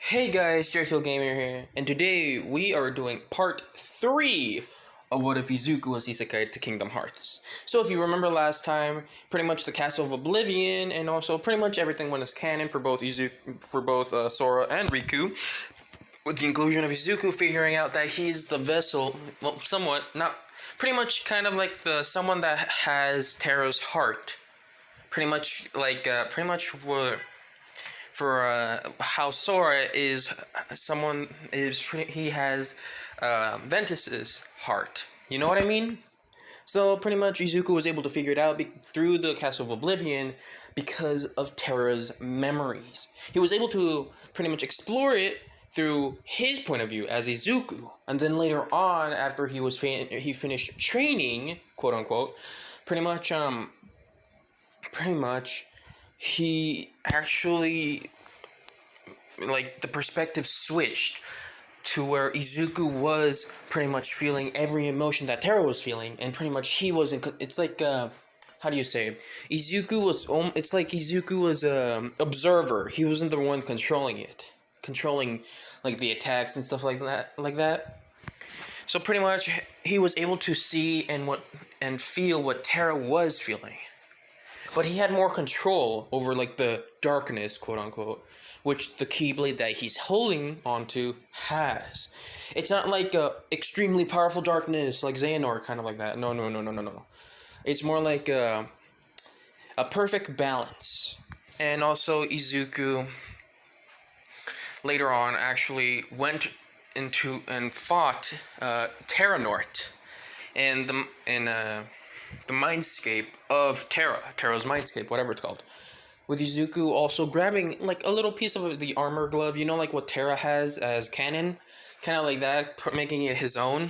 Hey guys, Jerfield Gamer here, and today we are doing part 3 of What If Izuku was Isekai to Kingdom Hearts. So if you remember last time, pretty much the Castle of Oblivion, and also pretty much everything went as canon for both Sora and Riku, with the inclusion of Izuku figuring out that he's the vessel, well, somewhat, not, pretty much kind of like someone that has Terra's heart. Pretty much for how Sora is he has Ventus's heart. You know what I mean? So pretty much Izuku was able to figure it out through the Castle of Oblivion because of Terra's memories. He was able to pretty much explore it through his point of view as Izuku, and then later on, after he finished training, quote unquote, pretty much he actually, like, the perspective switched to where Izuku was pretty much feeling every emotion that Terra was feeling, and pretty much he was it's like, how do you say, Izuku was observer. He wasn't the one controlling like the attacks and stuff like that. So pretty much he was able to see and feel what Terra was feeling. But he had more control over, like, the darkness, quote unquote, which the Keyblade that he's holding onto has. It's not like a extremely powerful darkness like Xehanort, kind of like that. No. It's more like a perfect balance. And also Izuku later on actually went into and fought Terranort and the mindscape of Terra's mindscape, whatever it's called. With Izuku also grabbing, like, a little piece of the armor glove, you know, like what Terra has as canon, kind of like that, making it his own,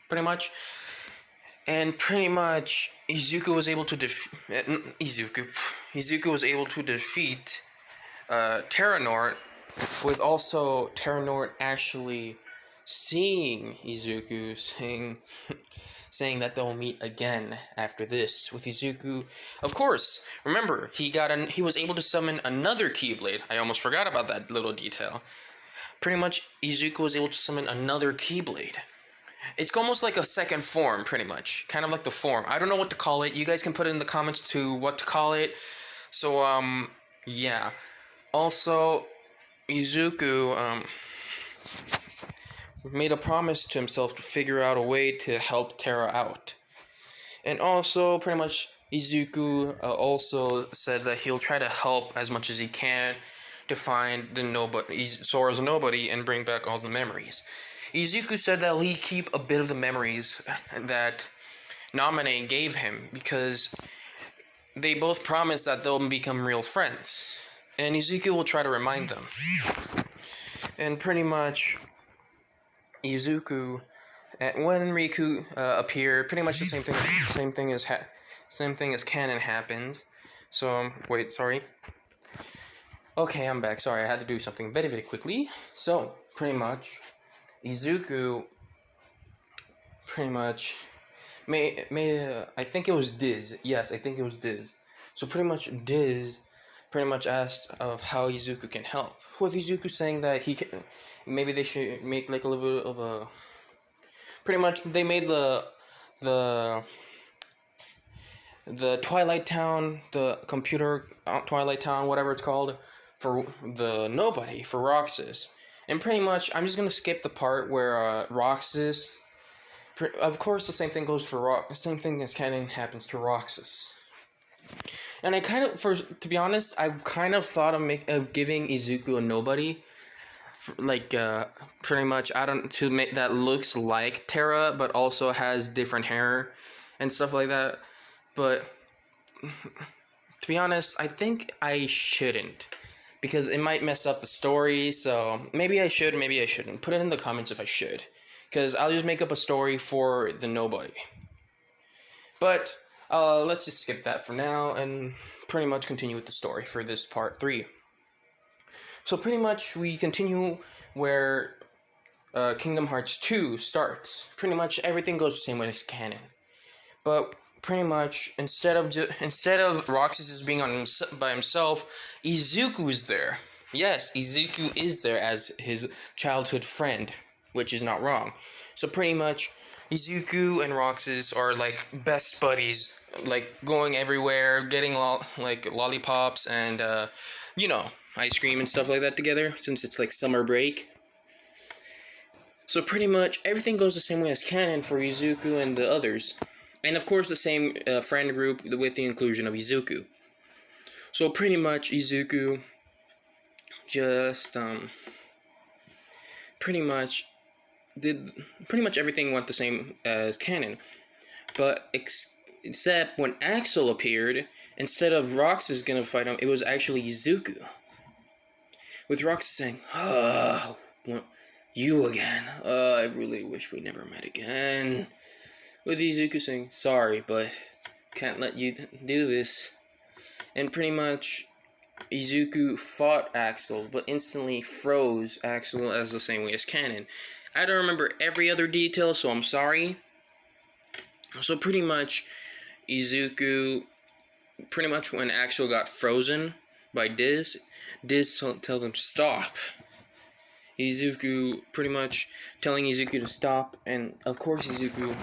pretty much. And pretty much Izuku was able to defeat Terranort, with also Terranort actually seeing Izuku, saying that they'll meet again after this. With Izuku, of course, remember, he was able to summon another Keyblade. I almost forgot about that little detail. Pretty much, Izuku was able to summon another Keyblade. It's almost like a second form, pretty much. Kind of like the form. I don't know what to call it. You guys can put it in the comments to what to call it. So, yeah. Also, Izuku, made a promise to himself to figure out a way to help Terra out. And also, pretty much, Izuku also said that he'll try to help as much as he can to find Sora's nobody and bring back all the memories. Izuku said that he'd keep a bit of the memories that Naminé gave him, because they both promised that they'll become real friends. And Izuku will try to remind them. And pretty much, Izuku, when Riku appeared, pretty much the same thing as canon happens. So wait, sorry. Okay, I'm back. Sorry, I had to do something very, very quickly. So pretty much, Izuku pretty much made I think it was Diz. Yes, I think it was Diz. So pretty much Diz pretty much asked of how Izuku can help. With Izuku saying that he can. Maybe they should make, like, a little bit of a... Pretty much, they made the Twilight Town, the computer Twilight Town, whatever it's called, for the nobody, for Roxas. And pretty much, I'm just gonna skip the part where Roxas... Of course, the same thing goes for same thing as canon happens to Roxas. And I kind of, to be honest, I kind of thought of giving Izuku a nobody, like, pretty much, to make that looks like Terra, but also has different hair and stuff like that. But to be honest, I think I shouldn't, because it might mess up the story. So maybe I should, maybe I shouldn't. Put it in the comments if I should, because I'll just make up a story for the nobody. But let's just skip that for now and pretty much continue with the story for this part 3. So pretty much we continue where Kingdom Hearts 2 starts. Pretty much everything goes the same way as canon. But pretty much, instead of Roxas being by himself, Izuku is there. Yes, Izuku is there as his childhood friend, which is not wrong. So pretty much, Izuku and Roxas are like best buddies, like going everywhere, getting like lollipops and you know, ice cream and stuff like that together, since it's like summer break. So pretty much everything goes the same way as canon for Izuku and the others, and of course the same friend group with the inclusion of Izuku. So pretty much Izuku just pretty much everything went the same as canon, but except when Axel appeared, instead of Roxas gonna fight him, it was actually Izuku, with Roxas saying, "Ah, you again. I really wish we never met again." With Izuku saying, "Sorry, but can't let you do this," and pretty much Izuku fought Axel, but instantly froze Axel as the same way as canon. I don't remember every other detail, so I'm sorry. So pretty much, Izuku, pretty much when Axel got frozen by Diz told him stop. Izuku pretty much telling Izuku to stop, and of course Izuku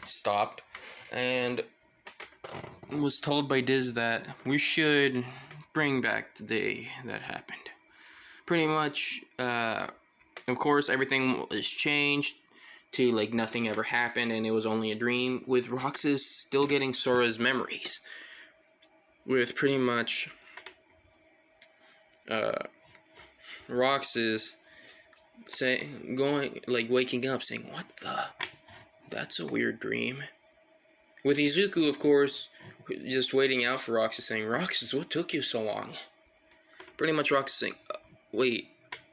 stopped, and was told by Diz that we should bring back the day that happened. Pretty much, of course, everything is changed to like nothing ever happened and it was only a dream, with Roxas still getting Sora's memories. With pretty much Roxas waking up saying, "What the? That's a weird dream." With Izuku, of course, just waiting out for Roxas saying, "Roxas, what took you so long?" Pretty much Roxas saying, "Wait,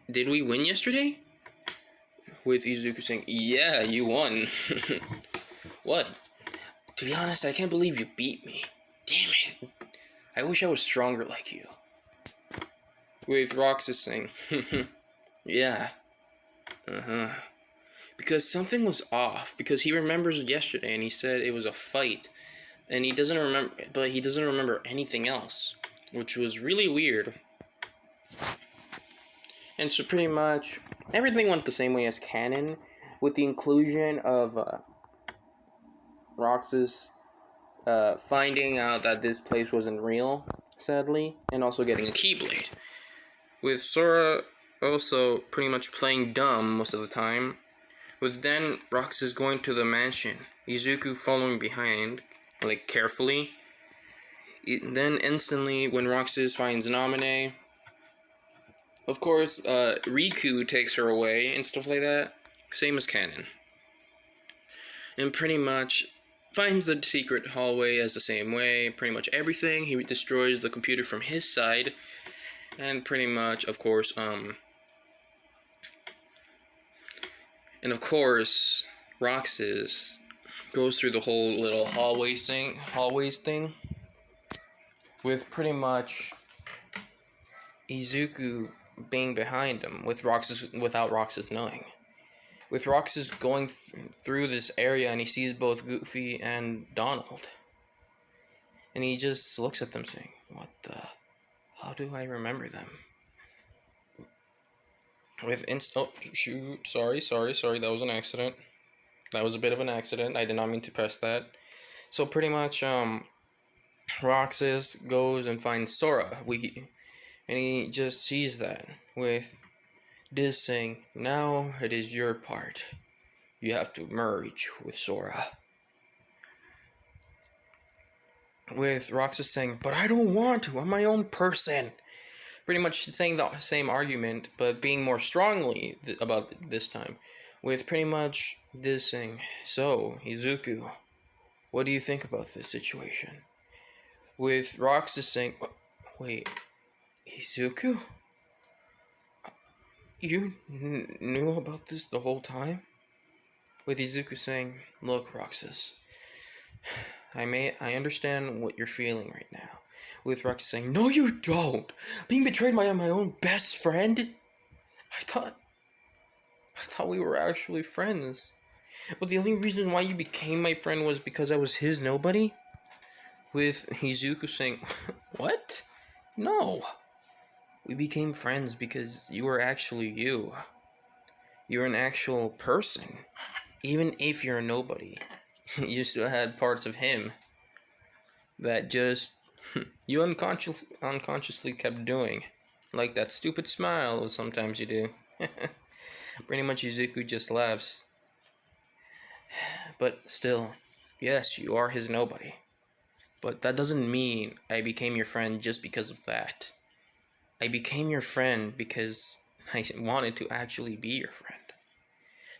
did we win yesterday?" With Izuku saying, "Yeah, you won." "What?" "To be honest, I can't believe you beat me. Damn it. I wish I was stronger like you." With Roxas saying, "Yeah. Uh-huh. Because something was off, because he remembers yesterday and he said it was a fight. And he doesn't remember anything else, which was really weird." And so pretty much everything went the same way as canon, with the inclusion of Roxas finding out that this place wasn't real, sadly, and also getting a Keyblade. With Sora also pretty much playing dumb most of the time, with then Roxas going to the mansion, Izuku following behind, like carefully. Then instantly, when Roxas finds Naminé, of course, Riku takes her away and stuff like that. Same as canon. And pretty much finds the secret hallway as the same way. Pretty much everything. He destroys the computer from his side. And pretty much, of course, and of course, Roxas goes through the whole little hallways thing. With pretty much Izuku being behind him, without Roxas knowing. With Roxas going through this area, and he sees both Goofy and Donald. And he just looks at them saying, "What the? How do I remember them?" With oh, shoot, sorry, that was an accident. That was a bit of an accident. I did not mean to press that. So pretty much, Roxas goes and finds Sora. And he just sees that, with Diz saying, "Now it is your part. You have to merge with Sora." With Roxas saying, "But I don't want to. I'm my own person." Pretty much saying the same argument, but being more strongly about this time. With pretty much Diz saying, "So, Izuku, what do you think about this situation?" With Roxas saying, "Wait, Izuku? You knew about this the whole time?" With Izuku saying, "Look, Roxas, I understand what you're feeling right now." With Roxas saying, "No, you don't! Being betrayed by my own best friend? I thought we were actually friends. But the only reason why you became my friend was because I was his nobody?" With Izuku saying, "What? No. We became friends because you were actually you. You're an actual person. Even if you're a nobody, you still had parts of him that just you unconsciously kept doing. Like that stupid smile sometimes you do. Pretty much Izuku just laughs. But still, yes, you are his nobody. But that doesn't mean I became your friend just because of that. I became your friend because I wanted to actually be your friend.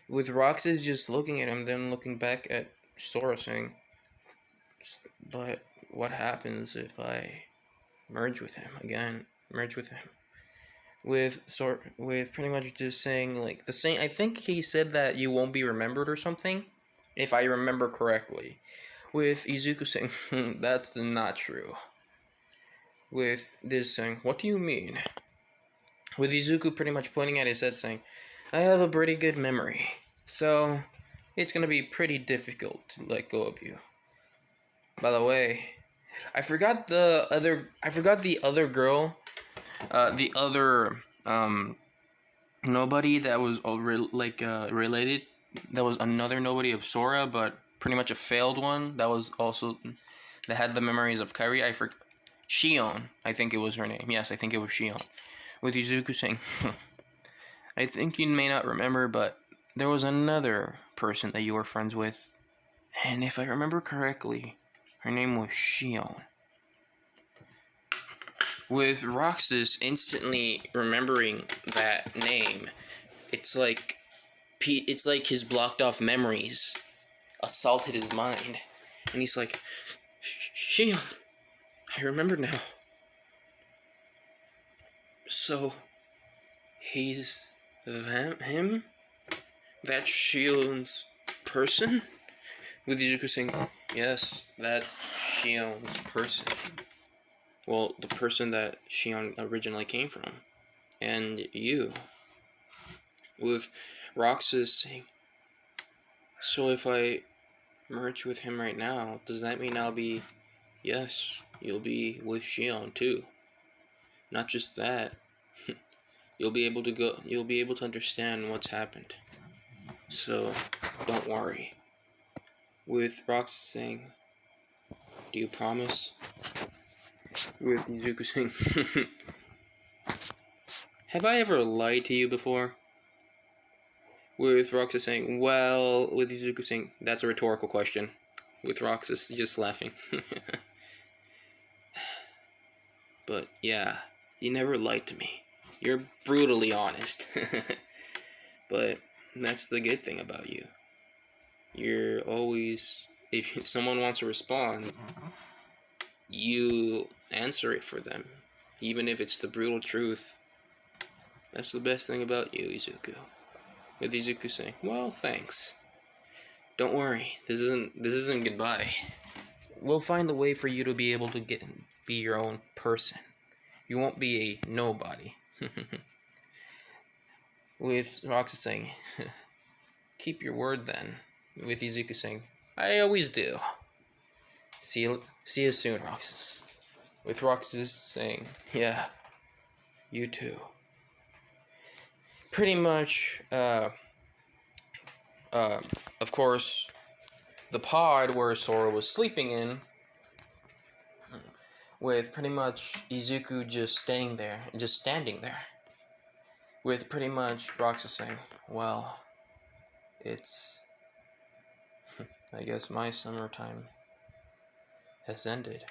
With Roxas just looking at him, then looking back at Sora saying, but what happens if I merge with him again? Merge with him. With pretty much just saying like the same. I think he said that you won't be remembered or something, if I remember correctly. With Izuku saying that's not true. With this saying, what do you mean? With Izuku pretty much pointing at his head saying, I have a pretty good memory, so it's gonna be pretty difficult to let go of you. By the way, I forgot the other girl, the other nobody that was related. That was another nobody of Sora, but pretty much a failed one. That was also that had the memories of Kairi. Shion, I think it was her name. Yes, I think it was Shion. With Izuku saying, I think you may not remember, but there was another person that you were friends with, and if I remember correctly, her name was Shion. With Roxas instantly remembering that name, it's like his blocked off memories assaulted his mind, and he's like, Shion, I remember now. So, he's him? That's Shion's person? With Izuku saying, yes, that's Shion's person. Well, the person that Shion originally came from. And you. With Roxas saying, so if I merge with him right now, does that mean I'll be... Yes, you'll be with Shion too. Not just that. You'll be able to understand what's happened. So, don't worry. With Roxas saying, do you promise? With Izuku saying, have I ever lied to you before? With Roxas saying, well, with Izuku saying, that's a rhetorical question. With Roxas just laughing. But yeah, you never lied to me. You're brutally honest. But that's the good thing about you. You're always, if someone wants to respond, you answer it for them. Even if it's the brutal truth. That's the best thing about you, Izuku. With Izuku saying, well, thanks. Don't worry, this isn't goodbye. We'll find a way for you to be able to be your own person. You won't be a nobody. With Roxas saying, keep your word then. With Izuku saying, I always do. See you soon, Roxas. With Roxas saying, yeah, you too. Pretty much, of course, the pod where Sora was sleeping in, with pretty much Izuku just standing there, with pretty much Roxas saying, well, it's, I guess my summertime has ended.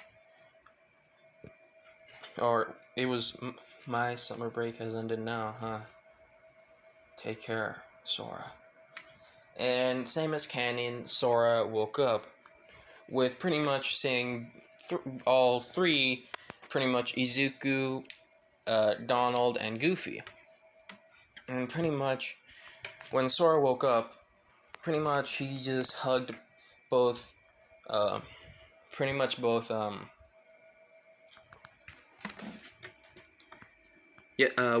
Or, it was, my summer break has ended now, huh? Take care, Sora. And same as Canyon, Sora woke up with pretty much saying all three, pretty much Izuku, Donald, and Goofy. And pretty much, when Sora woke up, pretty much he just hugged both, what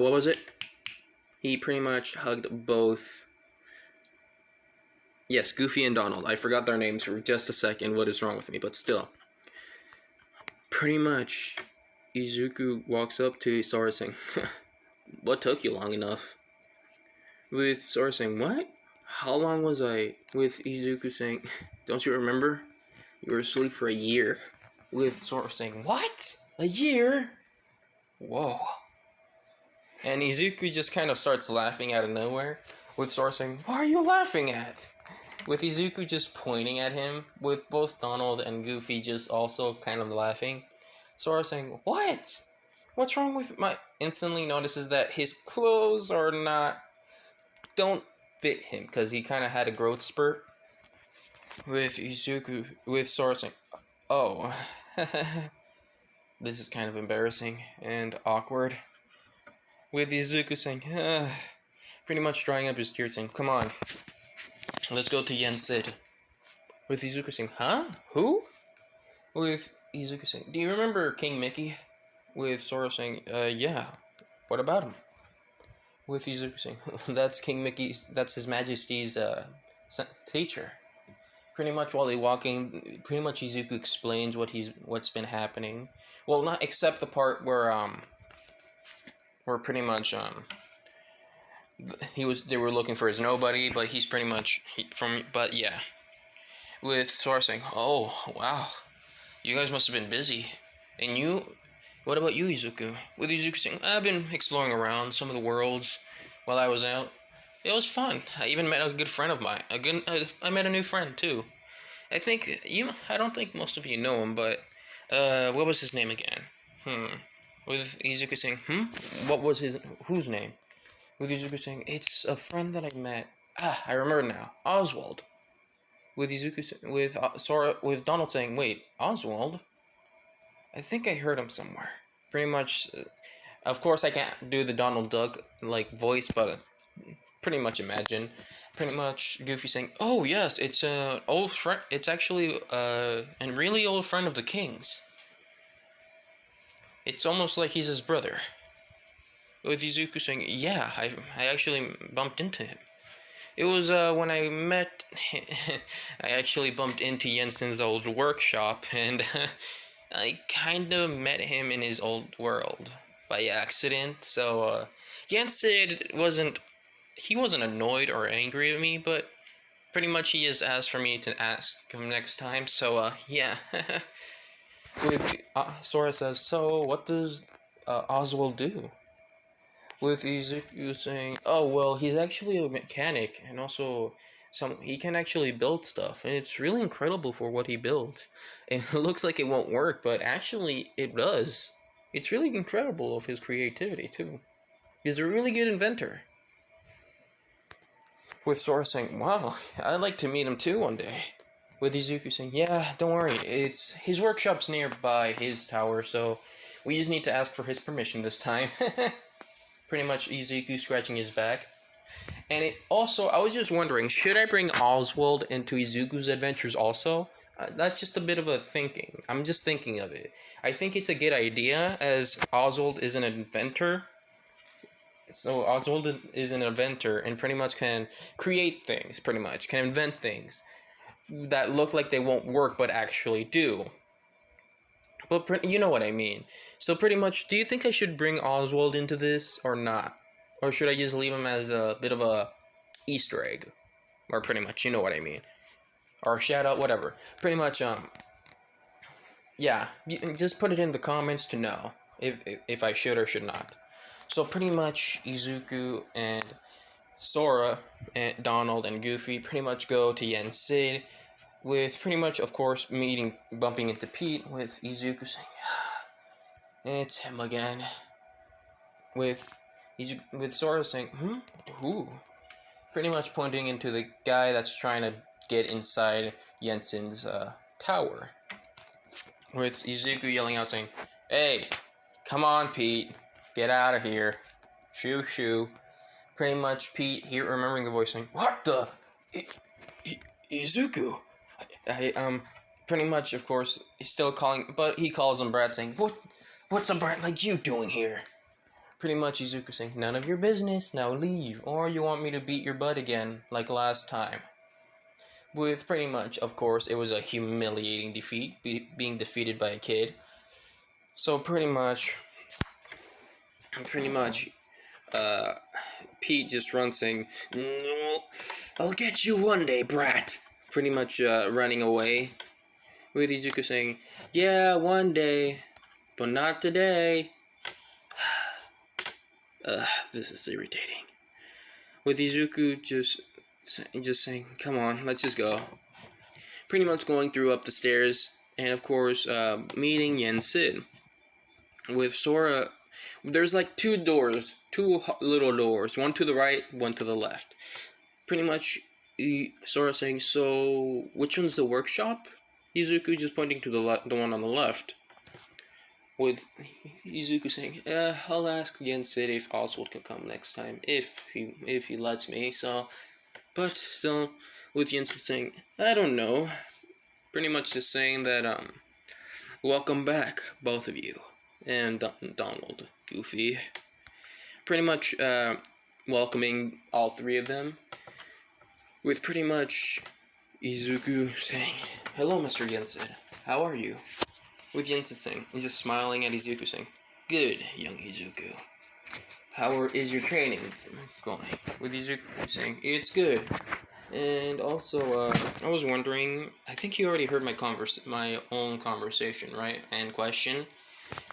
was it? He pretty much hugged both, yes, Goofy and Donald. I forgot their names for just a second, what is wrong with me, but still. Pretty much, Izuku walks up to Sora saying, "What took you long enough?" With Sora saying, "What? How long was I?" With Izuku saying, "Don't you remember? You were asleep for a year." With Sora saying, "What? A year? Whoa." And Izuku just kind of starts laughing out of nowhere, with Sora saying, "What are you laughing at?" With Izuku just pointing at him, with both Donald and Goofy just also kind of laughing. Sora saying, "What? What's wrong with my..." Instantly notices that his clothes don't fit him, because he kind of had a growth spurt. With Sora saying, "Oh, this is kind of embarrassing and awkward." With Izuku saying, pretty much drying up his tears saying, "Come on, let's go to Yen Sid." With Izuku saying, "Huh? Who?" With Izuku saying, "Do you remember King Mickey?" With Sora saying, "Yeah. What about him?" With Izuku saying, "That's King Mickey's, that's His Majesty's, teacher." Pretty much while they're walking, pretty much Izuku explains what's been happening. Well, not except the part where pretty much, they were looking for his nobody, but he's pretty much, but yeah. With Sora saying, "Oh, wow. You guys must have been busy. And you, what about you, Izuku?" With Izuku saying, "I've been exploring around some of the worlds while I was out. It was fun. I even met a good friend of mine. I met a new friend, too. I don't think most of you know him, but, what was his name again? With Izuku saying, What was whose name?" With Izuku saying, "It's a friend that I met. I remember now. Oswald." With with Donald saying, "Wait, Oswald? I think I heard him somewhere." Pretty much, of course I can't do the Donald Duck, like, voice, but pretty much imagine. Pretty much Goofy saying, "Oh yes, it's an old friend, it's actually, a really old friend of the King's. It's almost like he's his brother." With Izuku saying, "Yeah, I actually bumped into him. It was, when I met, I actually bumped into Jensen's old workshop, and I kind of met him in his old world by accident, so, Jensen he wasn't annoyed or angry at me, but pretty much he just asked for me to ask him next time, so, yeah." With, Sora says, "So, what does, Oswald do?" With Izuku saying, "Oh, well, he's actually a mechanic, and also he can actually build stuff, and it's really incredible for what he built. It looks like it won't work, but actually it does. It's really incredible of his creativity, too. He's a really good inventor." With Sora saying, "Wow, I'd like to meet him too one day." With Izuku saying, "Yeah, don't worry, his workshop's nearby his tower, so we just need to ask for his permission this time." Pretty much Izuku scratching his back. And I was just wondering, should I bring Oswald into Izuku's adventures also? That's just a bit of a thinking. I'm just thinking of it. I think it's a good idea, as Oswald is an inventor. So Oswald is an inventor and pretty much can create things, pretty much. Can invent things that look like they won't work but actually do. But you know what I mean. So pretty much, do you think I should bring Oswald into this or not? Or should I just leave him as a bit of a Easter egg? Or pretty much, you know what I mean. Or shout out, whatever. Pretty much, yeah, just put it in the comments to know if I should or should not. So pretty much, Izuku and Sora and Donald and Goofy pretty much go to Yen Sid, with pretty much, of course, bumping into Pete, with Izuku saying, "It's him again." With Sora saying, Who?" Pretty much pointing into the guy that's trying to get inside Jensen's, tower. With Izuku yelling out saying, "Hey, come on, Pete. Get out of here. Shoo, shoo." Pretty much Pete, here remembering the voice saying, "What the? Izuku?" Pretty much, of course, he's still calling, but he calls him Brad, saying, What's a brat like you doing here?" Pretty much Izuku saying, "None of your business, now leave, or you want me to beat your butt again, like last time." With pretty much, of course, it was a humiliating defeat, being defeated by a kid. So pretty much, Pete just runs saying, "No, I'll get you one day, brat." Pretty much running away, with Izuku saying, "Yeah, one day, but not today." This is irritating. With Izuku just saying, "Come on, let's just go." Pretty much going through up the stairs, and of course, meeting Yen Sid. With Sora, there's like two little doors, one to the right, one to the left. Pretty much, Sora saying, "So, which one's the workshop?" Izuku just pointing to the one on the left. With Izuku saying, "I'll ask Yen Sid if Oswald can come next time, if he lets me." So, but still, with Yen Sid saying, "I don't know." Pretty much just saying that welcome back, both of you, and Donald, Goofy. Pretty much welcoming all three of them. With pretty much Izuku saying, "Hello, Mr. Yen Sid. How are you?" With Yen Sid saying, he's just smiling at Izuku saying, "Good, young Izuku. How is your training going?" With Izuku saying, "It's good." And also, I was wondering, I think you already heard my own conversation, right? And question.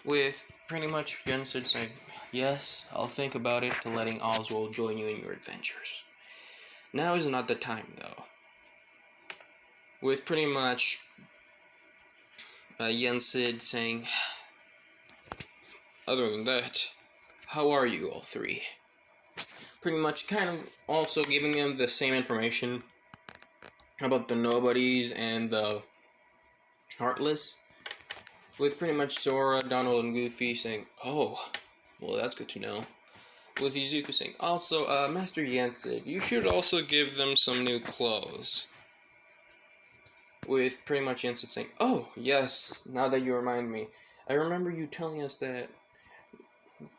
With pretty much Yen Sid saying, "Yes, I'll think about it to letting Oswald join you in your adventures. Now is not the time, though." With pretty much Yen Sid saying, "Other than that, how are you all three?" Pretty much kind of also giving them the same information about the nobodies and the heartless. With pretty much Sora, Donald, and Goofy saying, "Oh, well, that's good to know." With Izuku saying, "Also, Master Yen Sid, you should also give them some new clothes." With pretty much Yen Sid saying, "Oh, yes, now that you remind me, I remember you telling us that,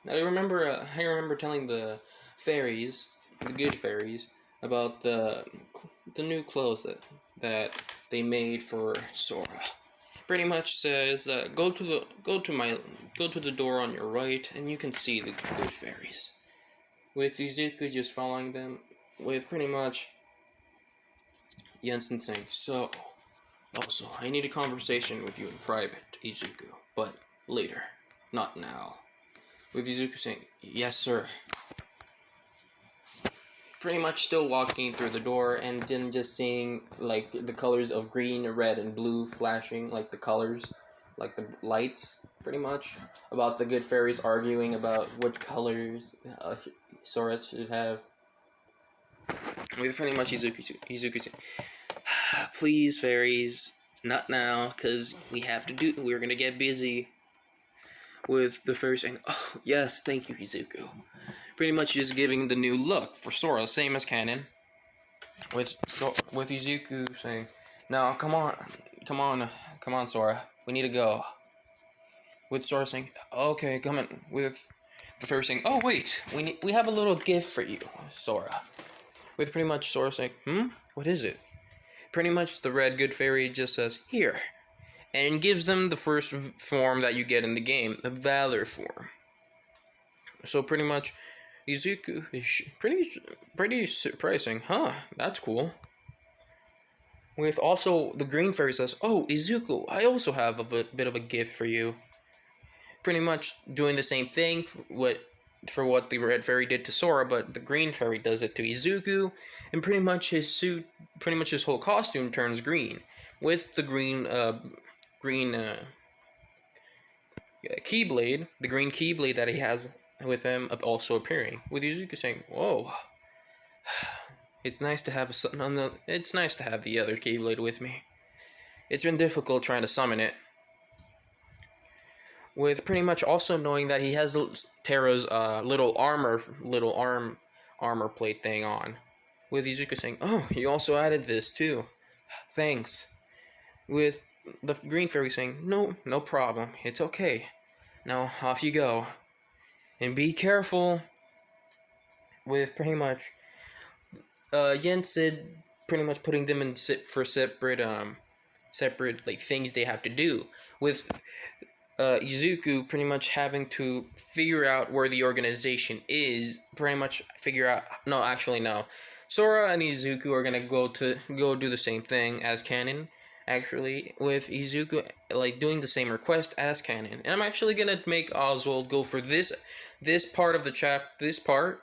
I remember telling the fairies, the good fairies, about the new clothes that they made for Sora." Pretty much says, go to the door on your right, and you can see the good fairies." With Izuku just following them, with pretty much Jensen saying, "So, also, I need a conversation with you in private, Izuku, but later, not now." With Izuku saying, "Yes, sir." Pretty much still walking through the door, and then just seeing, like, the colors of green, red, and blue flashing, like the colors, like the lights, pretty much, about the good fairies arguing about what colors Sora should have. With pretty much Izuku saying, "Please, fairies, not now, because we're gonna get busy." With the fairies saying, "Oh, yes, thank you, Izuku." Pretty much just giving the new look for Sora, same as canon. With Izuku saying, "Now, come on, Sora, we need to go." With Sora saying, "Okay, come in." With the fairy saying, "Oh, wait, we have a little gift for you, Sora." With pretty much Sora saying, "What is it?" Pretty much the red good fairy just says, "Here," and gives them the first form that you get in the game, the Valor form. So pretty much, Izuku is pretty surprising, huh? That's cool. With also the green fairy says, "Oh, Izuku, I also have a bit of a gift for you." Pretty much doing the same thing for what the red fairy did to Sora, but the green fairy does it to Izuku, and pretty much his whole costume turns green, with the green keyblade, the green keyblade that he has with him also appearing. With Izuku saying, "Whoa, it's nice to have it's nice to have the other keyblade with me. It's been difficult trying to summon it." With pretty much also knowing that he has Terra's little armor plate thing on. With Izuku saying, "Oh, you also added this too. Thanks." With the green fairy saying, No problem. It's okay. Now off you go, and be careful." With pretty much Yen Sid pretty much putting them in separate like things they have to do. With Izuku pretty much having to figure out where the organization is. Pretty much figure out. No, actually, no. Sora and Izuku are gonna go do the same thing as Canon. Actually, with Izuku like doing the same request as Canon, and I'm actually gonna make Oswald go for this part of the chap. This part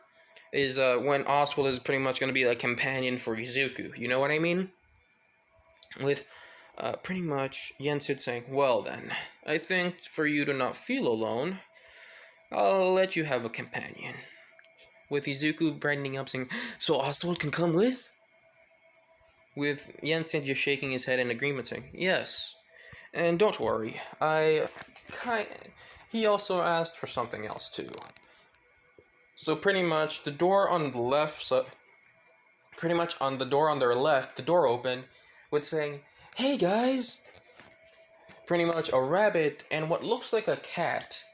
is when Oswald is pretty much gonna be a companion for Izuku. You know what I mean? With pretty much Yensid saying, "Well then, I think for you to not feel alone, I'll let you have a companion." With Izuku brightening up saying, "So Oswald can come with?" With Yensid just shaking his head in agreement saying, "Yes. And don't worry, he also asked for something else too." So pretty much the door on the left, pretty much on the door on their left, the door opened with saying, "Hey guys!" Pretty much a rabbit and what looks like a cat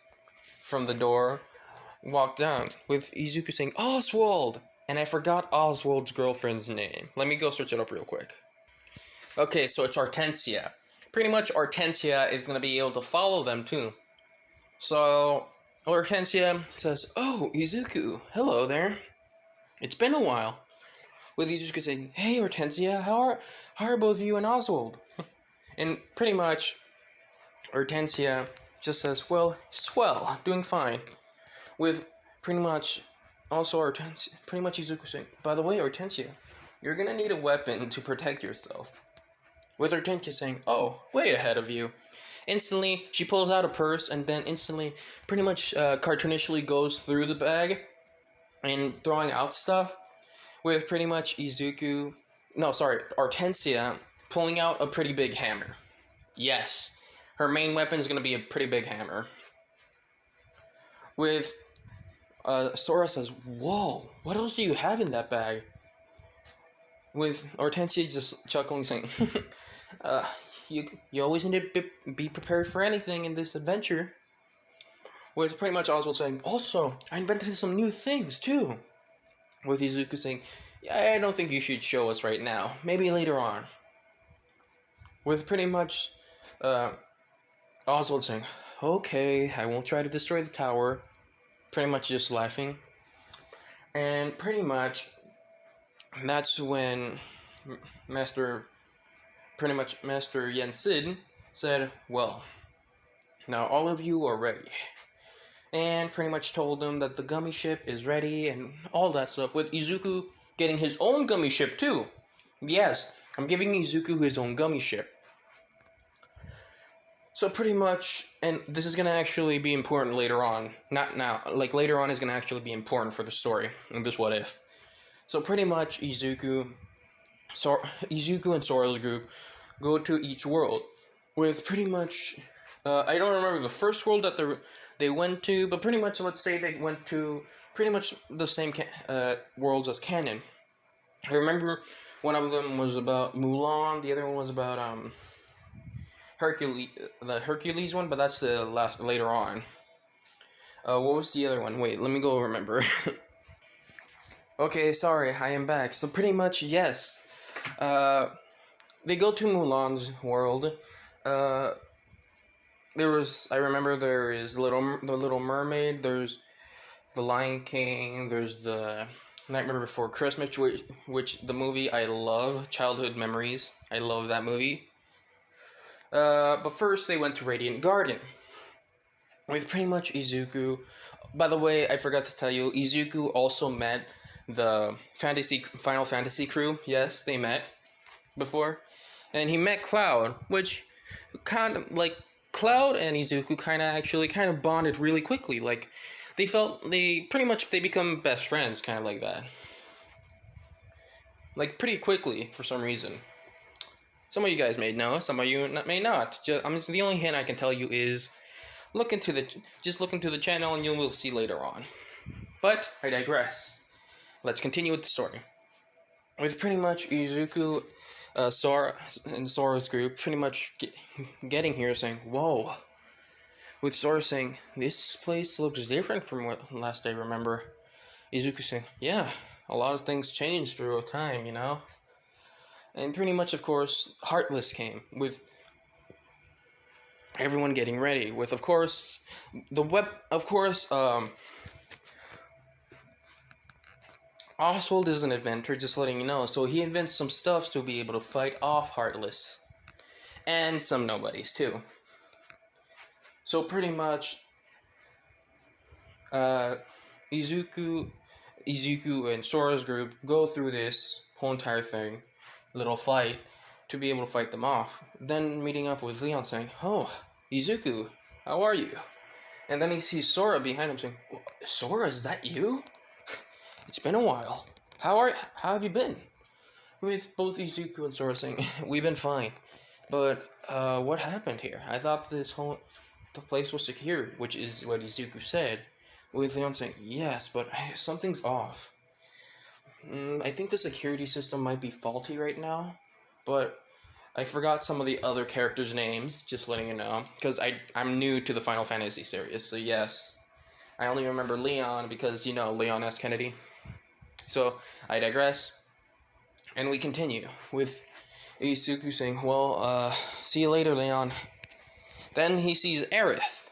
from the door walked down, with Izuku saying, "Oswald!" And I forgot Oswald's girlfriend's name. Let me go search it up real quick. Okay, so it's Hortensia. Pretty much Hortensia is going to be able to follow them too. So Hortensia says, "Oh, Izuku, hello there. It's been a while." With Izuku saying, "Hey Hortensia, how are both you and Oswald?" And pretty much Hortensia just says, "Well, swell, doing fine." With pretty much also Hortensia, pretty much Izuku saying, "By the way, Hortensia, you're gonna need a weapon to protect yourself." With Hortensia saying, "Oh, way ahead of you." Instantly, she pulls out a purse and then instantly, pretty much cartoonishly goes through the bag and throwing out stuff. With pretty much Hortensia pulling out a pretty big hammer. Yes, her main weapon is gonna be a pretty big hammer. With Sora says, "Whoa, what else do you have in that bag?" With Hortensia just chuckling, saying, you always need to be prepared for anything in this adventure." With pretty much Oswald saying, "Also, I invented some new things too." With Izuku saying, "Yeah, I don't think you should show us right now. Maybe later on." With pretty much Oswald saying, "Okay, I won't try to destroy the tower." Pretty much just laughing. And pretty much that's when Master Yensid said, "Well, now all of you are ready." And pretty much told them that the gummy ship is ready and all that stuff, with Izuku getting his own gummy ship too. Yes, I'm giving Izuku his own gummy ship. So pretty much, and this is gonna actually be important later on. Not now, like later on is gonna actually be important for the story in this what if. So pretty much Izuku and Sora's group go to each world, with pretty much I don't remember the first world that they went to, but pretty much let's say they went to pretty much the same worlds as canon. I remember one of them was about Mulan, the other one was about the Hercules one, but that's the last later on. What was the other one? Wait, let me go remember. Okay, sorry, I am back. So pretty much yes, they go to Mulan's world. I remember there is the Little Mermaid. There's the Lion King. There's the Nightmare Before Christmas, which the movie I love. Childhood memories. I love that movie. But first they went to Radiant Garden with pretty much Izuku. By the way, I forgot to tell you, Izuku also met the Final Fantasy crew. Yes, they met before, and he met Cloud, which kind of like Cloud and Izuku kind of bonded really quickly. Like they become best friends, kind of like that. Like pretty quickly for some reason. Some of you guys may know, some of you may not. The only hint I can tell you is look into the channel and you will see later on. But I digress. Let's continue with the story. With pretty much Izuku, Sora and Sora's group pretty much getting here saying, "Whoa." With Sora saying, "This place looks different from what last I remember." Izuku saying, "Yeah, a lot of things changed through time, you know." And pretty much, of course, Heartless came with everyone getting ready with, of course, Oswald is an inventor, just letting you know, so he invents some stuff to be able to fight off Heartless. And some nobodies, too. So pretty much, Izuku and Sora's group go through this whole entire thing, little fight, to be able to fight them off. Then meeting up with Leon saying, "Oh, Izuku, how are you?" And then he sees Sora behind him saying, "Sora, is that you? It's been a while. How have you been?" With both Izuku and Sora saying, "We've been fine. But, what happened here? I thought the place was secure," which is what Izuku said. With Leon saying, "Yes, but something's off. I think the security system might be faulty right now, but I forgot some of the other characters' names, just letting you know, because I'm new to the Final Fantasy series, so yes, I only remember Leon because, Leon S. Kennedy. So, I digress, and we continue with Izuku saying, "Well, see you later, Leon." Then he sees Aerith,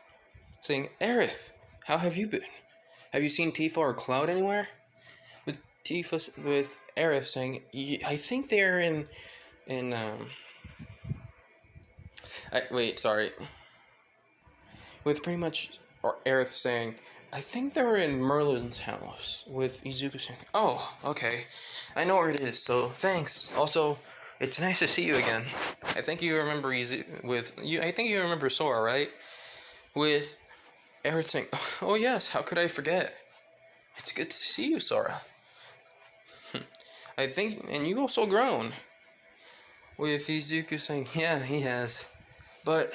saying, "Aerith, how have you been? Have you seen Tifa or Cloud anywhere?" With Aerith saying, "I think they're wait, sorry." With pretty much Aerith saying, "I think they're in Merlin's house." With Izuku saying, "Oh, okay. I know where it is, so thanks. Also, it's nice to see you again. I think you remember I think you remember Sora, right?" With Aerith saying, "Oh yes, how could I forget? It's good to see you, Sora. I think, and you've also grown." With Izuku saying, "Yeah, he has. But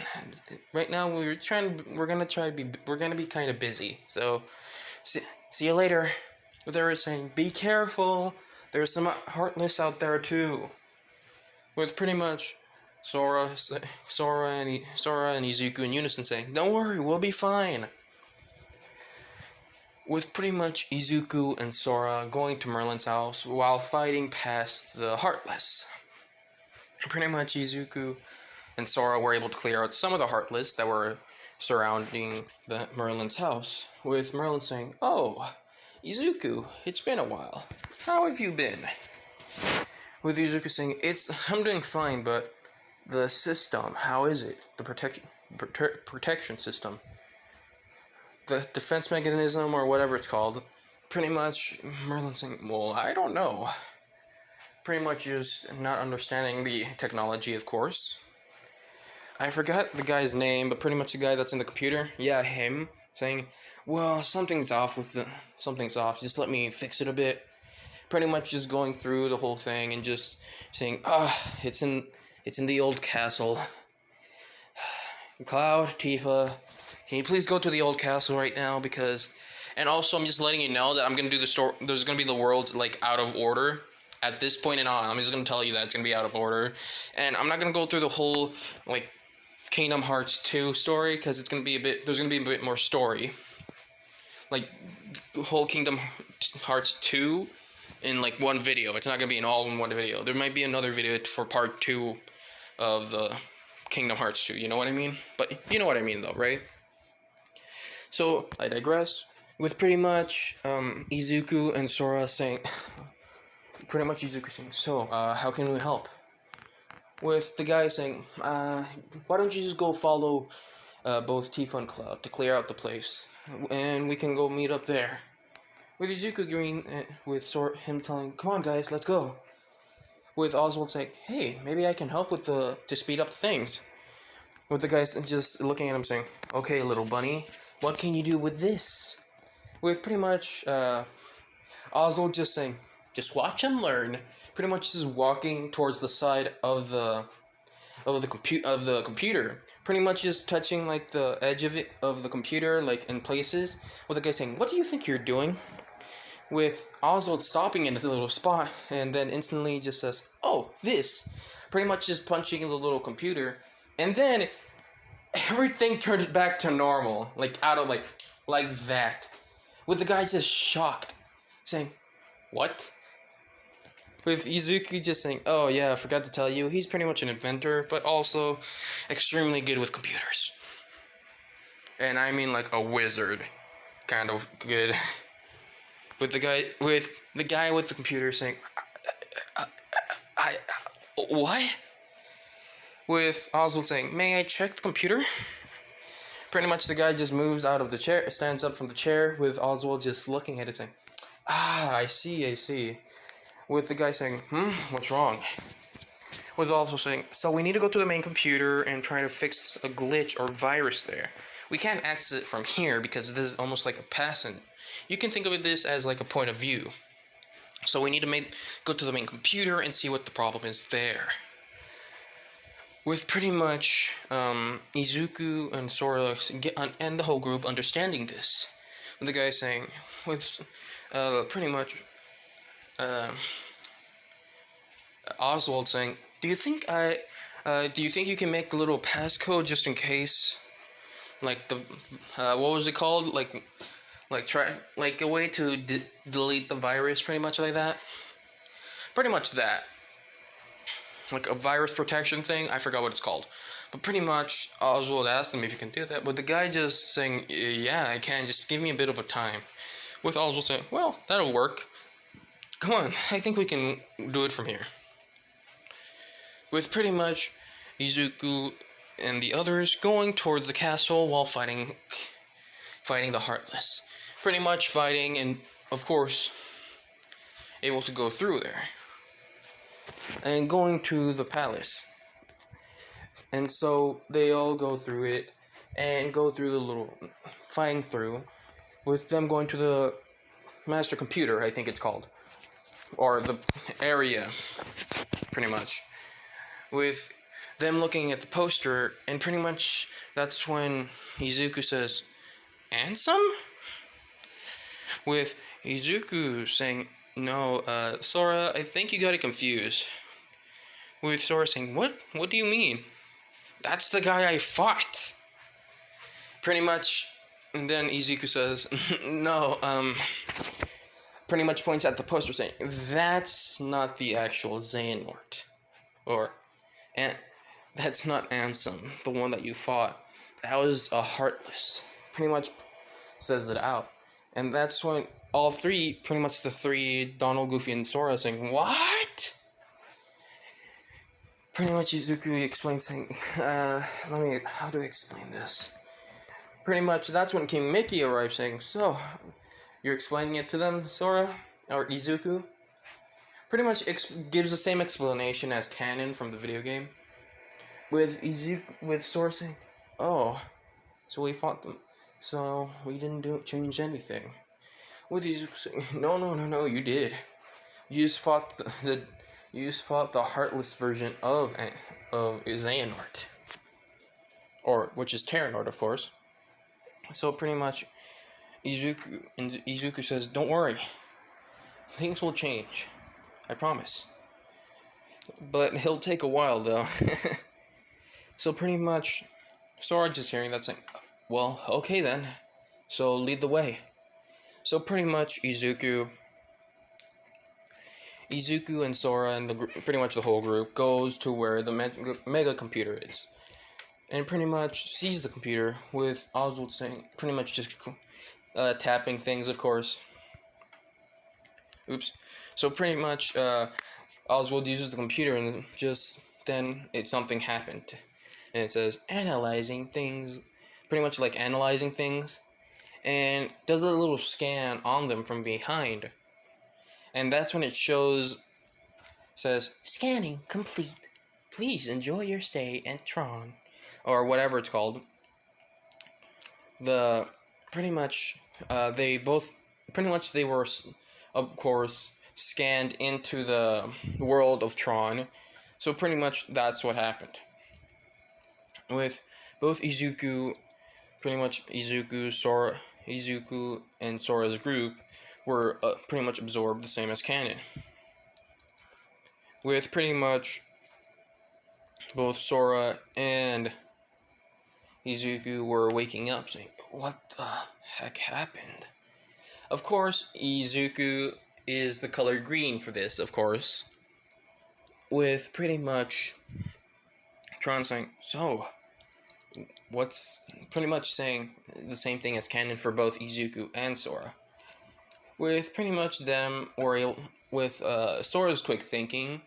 right now we're gonna be kind of busy. So see you later." With Aerith saying, "Be careful. There's some Heartless out there too." With pretty much Sora and Izuku in unison saying, "Don't worry, we'll be fine." With pretty much Izuku and Sora going to Merlin's house while fighting past the Heartless. Pretty much Izuku and Sora were able to clear out some of the Heartless that were surrounding the Merlin's house, with Merlin saying, "Oh, Izuku, it's been a while. How have you been?" With Izuku saying, "I'm doing fine, but the system, how is it? The protection system. The defense mechanism, or whatever it's called." Pretty much Merlin saying, "Well, I don't know." Pretty much just not understanding the technology, of course. I forgot the guy's name, but pretty much the guy that's in the computer. Yeah, him. Saying, "Well, something's off. Just let me fix it a bit." Pretty much just going through the whole thing and just saying, it's in the old castle. Cloud, Tifa, can you please go to the old castle right now? Because, and also I'm just letting you know that I'm gonna do the story. There's gonna be the world out of order. At this point and on, I'm just gonna tell you that it's gonna be out of order, and I'm not gonna go through the whole Kingdom Hearts 2 story, because there's gonna be a bit more story. The whole Kingdom Hearts 2 in one video. It's not gonna be in one video. There might be another video for part 2 of the Kingdom Hearts 2. You know what I mean? But you know what I mean, though, right? So I digress. With pretty much Izuku and Sora saying, pretty much Izuku saying, "So, how can we help?" With the guy saying, "Why don't you just go follow both Tifa and Cloud to clear out the place, and we can go meet up there." With Izuku agreeing, with him telling, "Come on guys, let's go." With Oswald saying, "Hey, maybe I can help to speed up things." With the guys just looking at him saying, "Okay, little bunny, what can you do with this?" With pretty much Oswald just saying, "Just watch and learn." Pretty much just walking towards the side of the computer, pretty much just touching the edge of the computer in places. With the guy saying, "What do you think you're doing?" With Oswald stopping in this little spot and then instantly just says, "Oh, this." Pretty much just punching in the little computer, and then everything turned back to normal, out of like that. With the guy just shocked, saying, "What?" With Izuku just saying, "Oh yeah, I forgot to tell you, he's pretty much an inventor, but also extremely good with computers." and I mean like a wizard kind of good. With the guy with the computer saying, I what? With Oswald saying, "May I check the computer?" Pretty much the guy just moves out of the chair, stands up from the chair, with Oswald just looking at it saying, "Ah, I see. With the guy saying, what's wrong? Was also saying, "So we need to go to the main computer and try to fix a glitch or virus there. We can't access it from here because this is almost like a passant. You can think of this as like a point of view. So we need to go to the main computer and see what the problem is there." With pretty much Izuku and Sora and the whole group understanding this. With the guy saying, with pretty much Oswald saying, do you think you can make a little passcode just in case? Like the, what was it called? Like a way to delete the virus, pretty much like that. Pretty much that. Like a virus protection thing, I forgot what it's called. But pretty much, Oswald asked him if you can do that, but the guy just saying, yeah, I can, just give me a bit of a time. With Oswald saying, well, that'll work. Come on, I think we can do it from here. With pretty much Izuku and the others going toward the castle while fighting the Heartless. Pretty much fighting and, of course, able to go through there. And going to the palace. And so they all go through it and go through the little fighting through, with them going to the master computer, I think it's called, or the area, pretty much, with them looking at the poster, and pretty much that's when Izuku says, "Handsome?" With Izuku saying, "No, Sora, I think you got it confused." With Sora saying, What do you mean? That's the guy I fought." Pretty much, and then Izuku says, "No, pretty much points at the poster saying, that's not the actual Xehanort. And that's not Ansem, the one that you fought. That was a Heartless." Pretty much says it out. And that's when all three, pretty much the three, Donald, Goofy, and Sora saying, "What?" Pretty much Izuku explains saying, how do I explain this? Pretty much that's when King Mickey arrives saying, "So, you're explaining it to them, Sora? Or Izuku?" Pretty much gives the same explanation as canon from the video game. With Sora saying, "Oh, so we fought them. So we didn't change anything." With Izuku saying, No, you did. You just fought the Heartless version of Xehanort, or which is Terranort, of course. So pretty much, Izuku says, "Don't worry, things will change. I promise. But it'll take a while, though." So pretty much, Sora just hearing that saying, "Well, okay then. So lead the way." So pretty much, Izuku and Sora and pretty much the whole group goes to where the mega computer is, and pretty much sees the computer, with Oswald saying, pretty much just tapping things, of course. Oops. So pretty much Oswald uses the computer, and just then something happened, and it says analyzing things, pretty much like analyzing things, and does a little scan on them from behind. And that's when it says, "Scanning complete. Please enjoy your stay at Tron," or whatever it's called. They were, of course, scanned into the world of Tron. So pretty much that's what happened. With both Izuku and Sora's group were pretty much absorbed the same as canon. With pretty much both Sora and Izuku were waking up saying, "What the heck happened?" Of course, Izuku is the color green for this, of course. With pretty much Tron saying, "So, what's pretty much saying the same thing as canon for both Izuku and Sora. With pretty much them, or with Sora's quick thinking,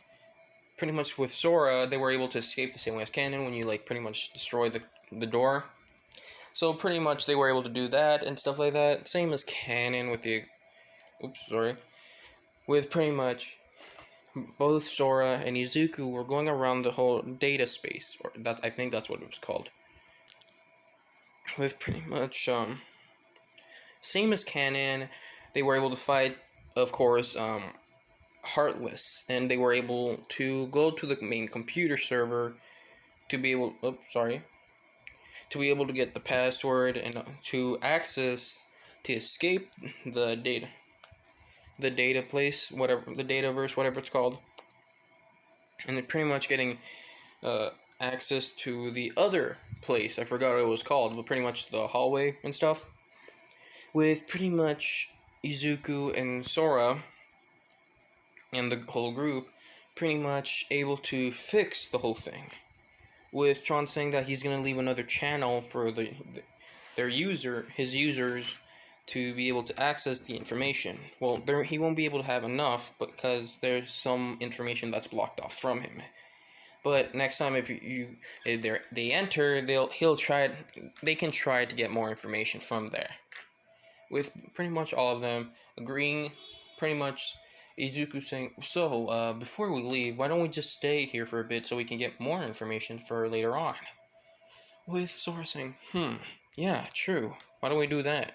pretty much with Sora, they were able to escape the same way as canon when you like pretty much destroy the door. So pretty much they were able to do that and stuff like that. Same as canon with the, with pretty much both Sora and Izuku were going around the whole data space, or that I think that's what it was called. With pretty much same as canon, they were able to fight, of course, Heartless, and they were able to go to the main computer server to be able, to be able to get the password and to escape the data place, whatever, the dataverse, whatever it's called, and they're pretty much getting access to the other place. I forgot what it was called, but pretty much the hallway and stuff. With pretty much Izuku and Sora and the whole group pretty much able to fix the whole thing. With Tron saying that he's gonna leave another channel for his users to be able to access the information. Well, he won't be able to have enough because there's some information that's blocked off from him. But next time, if they enter, they can try to get more information from there. With pretty much all of them agreeing, pretty much Izuku saying, so, before we leave, why don't we just stay here for a bit so we can get more information for later on? With Sora saying, yeah, true, why don't we do that?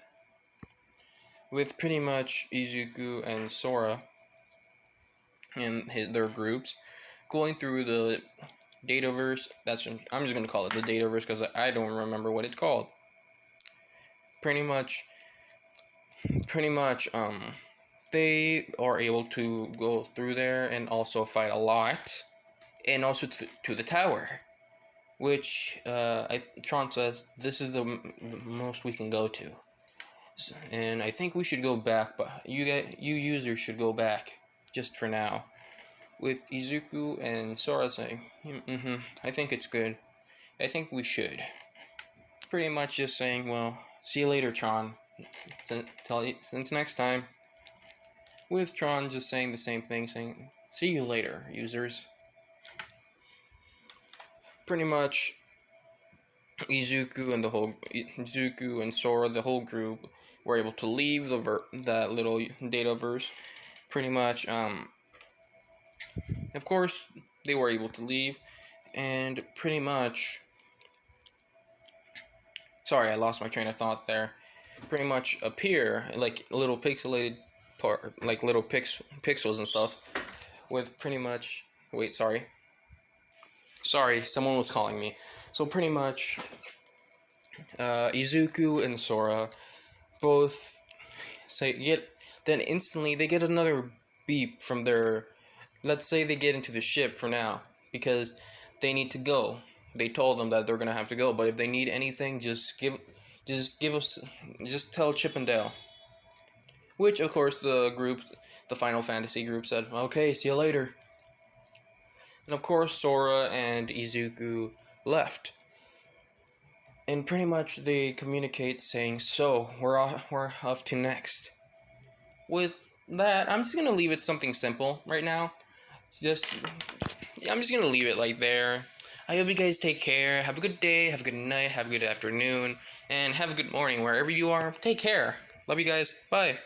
With pretty much Izuku and Sora and their groups going through the dataverse. I'm just gonna call it the dataverse because I don't remember what it's called. Pretty much, they are able to go through there and also fight a lot, and also to the tower, which Tron says this is the most we can go to, and I think we should go back. But you users should go back just for now. With Izuku and Sora saying, I think it's good. I think we should. Pretty much just saying, well, see you later, Tron. Since next time. With Tron just saying the same thing, saying, see you later, users. Pretty much, Izuku and Sora, the whole group, were able to leave that little dataverse. Pretty much, of course, they were able to leave, and pretty much, sorry, I lost my train of thought there. Pretty much appear like little pixelated part, like little pixels and stuff. With pretty much, sorry, someone was calling me. So pretty much, Izuku and Sora both then instantly they get another beep from their. Let's say they get into the ship for now because they need to go. They told them that they're gonna have to go, but if they need anything, just tell Chip and Dale. Which of course the Final Fantasy group said, okay, see you later. And of course Sora and Izuku left. And pretty much they communicate saying, so we're off to next. With that, I'm just gonna leave it something simple right now. I'm just gonna leave it like there. I hope you guys take care. Have a good day, have a good night, have a good afternoon, and have a good morning wherever you are. Take care. Love you guys. Bye.